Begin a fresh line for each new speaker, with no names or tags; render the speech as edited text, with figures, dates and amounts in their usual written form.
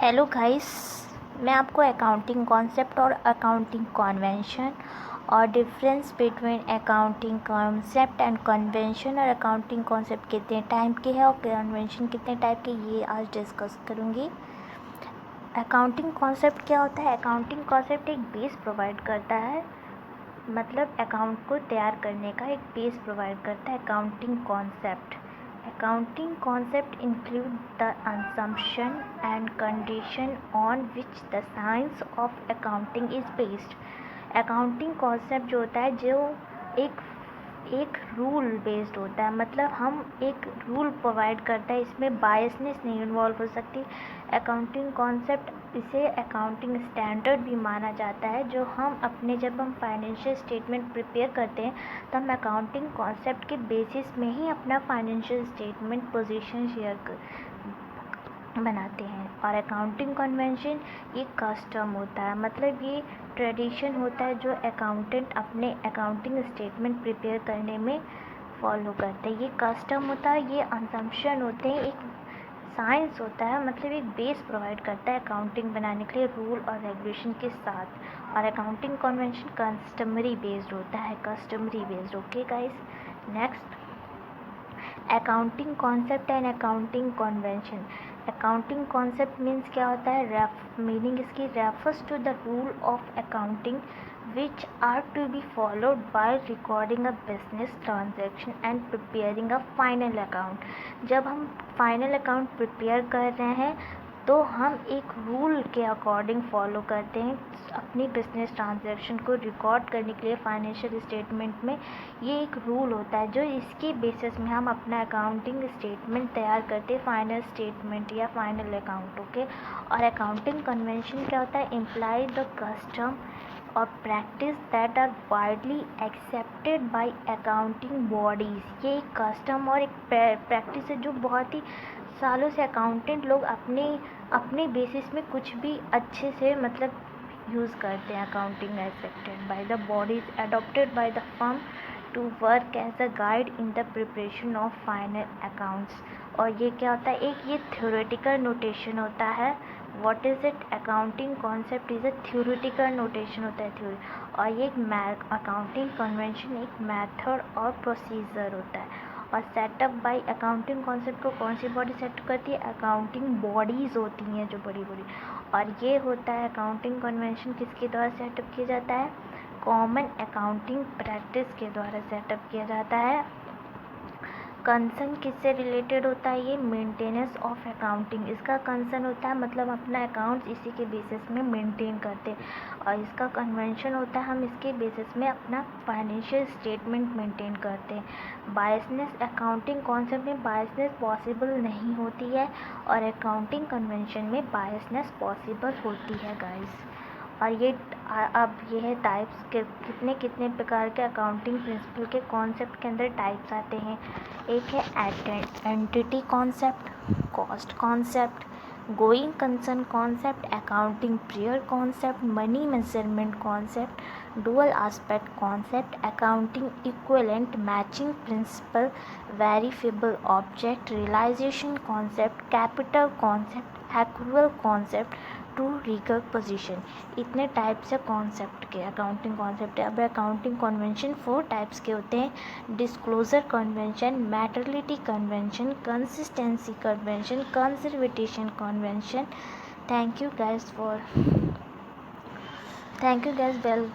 Hello guys, मैं आपको accounting concept और अकाउंटिंग कन्वेंशन और difference between accounting concept and convention और अकाउंटिंग कॉन्सेप्ट कितने टाइप के हैं और कन्वेंशन कितने टाइप के, ये आज डिस्कस करूँगी। अकाउंटिंग कॉन्सेप्ट क्या होता है? अकाउंटिंग कॉन्सेप्ट एक बेस प्रोवाइड करता है, मतलब अकाउंट को तैयार करने का एक बेस प्रोवाइड करता है accounting concept. Accounting concept include the assumption and condition on which the science of accounting is based. Accounting concept जो होता है जो एक रूल बेस्ड होता है, मतलब हम एक रूल प्रोवाइड करता है, इसमें बायसनेस नहीं इन्वॉल्व हो सकती। अकाउंटिंग कॉन्सेप्ट इसे अकाउंटिंग स्टैंडर्ड भी माना जाता है, जो हम अपने जब हम फाइनेंशियल स्टेटमेंट प्रिपेयर करते हैं तो हम अकाउंटिंग कॉन्सेप्ट के बेसिस में ही अपना फाइनेंशियल स्टेटमेंट पोजीशन बनाते हैं। और अकाउंटिंग कन्वेंशन ये कस्टम होता है, मतलब ये ट्रेडिशन होता है जो अकाउंटेंट अपने अकाउंटिंग स्टेटमेंट प्रिपेयर करने में फॉलो करते हैं। ये कस्टम होता है, ये असम्पशन होते हैं, एक साइंस होता है, मतलब एक बेस प्रोवाइड करता है अकाउंटिंग बनाने के लिए रूल और रेगुलेशन के साथ। और अकाउंटिंग कन्वेंशन कस्टमरी बेस्ड होता है, customary based. Okay guys, next accounting concept and accounting convention. Accounting concept means क्या होता है? मीनिंग इसकी refers to the rule of accounting which are to be followed by recording a business transaction and preparing a final account। जब हम final account prepare कर रहे हैं तो हम एक रूल के अकॉर्डिंग फॉलो करते हैं अपनी बिजनेस ट्रांजैक्शन को रिकॉर्ड करने के लिए फाइनेंशियल स्टेटमेंट में। ये एक रूल होता है जो इसके बेसिस में हम अपना अकाउंटिंग स्टेटमेंट तैयार करते हैं, फाइनल स्टेटमेंट या फाइनल अकाउंट। ओके, और अकाउंटिंग कन्वेंशन क्या होता है? इम्प्लाई द कस्टम और practice that are widely accepted by accounting bodies. ये एक कस्टम और एक प्रैक्टिस है जो बहुत ही सालों से अकाउंटेंट लोग अपने बेसिस में कुछ भी अच्छे से मतलब यूज़ करते हैं। Accounting accepted by the bodies adopted by the firm to work as a guide in the preparation of final accounts. और ये क्या होता है? एक ये थ्योरेटिकल नोटेशन होता है। What is it? Accounting concept is a theoretical notation होता है, थ्योरी। और ये एक अकाउंटिंग कन्वेंशन एक मेथड और प्रोसीजर होता है। और सेटअप बाय अकाउंटिंग कॉन्सेप्ट को कौन सी बॉडी सेट करती है? अकाउंटिंग बॉडीज़ होती हैं जो बड़ी बड़ी। और ये होता है अकाउंटिंग कन्वेंशन किसके द्वारा सेटअप किया जाता है? कॉमन अकाउंटिंग प्रैक्टिस के द्वारा सेटअप किया जाता है। कंसर्न किससे रिलेटेड होता है? ये मेंटेनेंस ऑफ अकाउंटिंग इसका कंसर्न होता है, मतलब अपना अकाउंट्स इसी के बेसिस में मेंटेन करते हैं। और इसका कन्वेंशन होता है हम इसके बेसिस में अपना फाइनेंशियल स्टेटमेंट मेंटेन करते हैं। बायसनेस अकाउंटिंग कॉन्सेप्ट में बायसनेस पॉसिबल नहीं होती है और अकाउंटिंग कन्वेंशन में बायसनेस पॉसिबल होती है गाइस। और ये अब ये है टाइप्स के कितने प्रकार के अकाउंटिंग प्रिंसिपल के कॉन्सेप्ट के अंदर टाइप्स आते हैं। एक है entity concept, cost concept, going concern concept, accounting period concept, money measurement concept, dual aspect concept, accounting equivalent, matching principle, verifiable object, realisation concept, capital concept, accrual concept, to legal position. इतने types है concept के, accounting concept है। अब accounting convention 4 types के होते हैं: disclosure convention, maternity convention, consistency convention, conservation convention. Thank you guys, well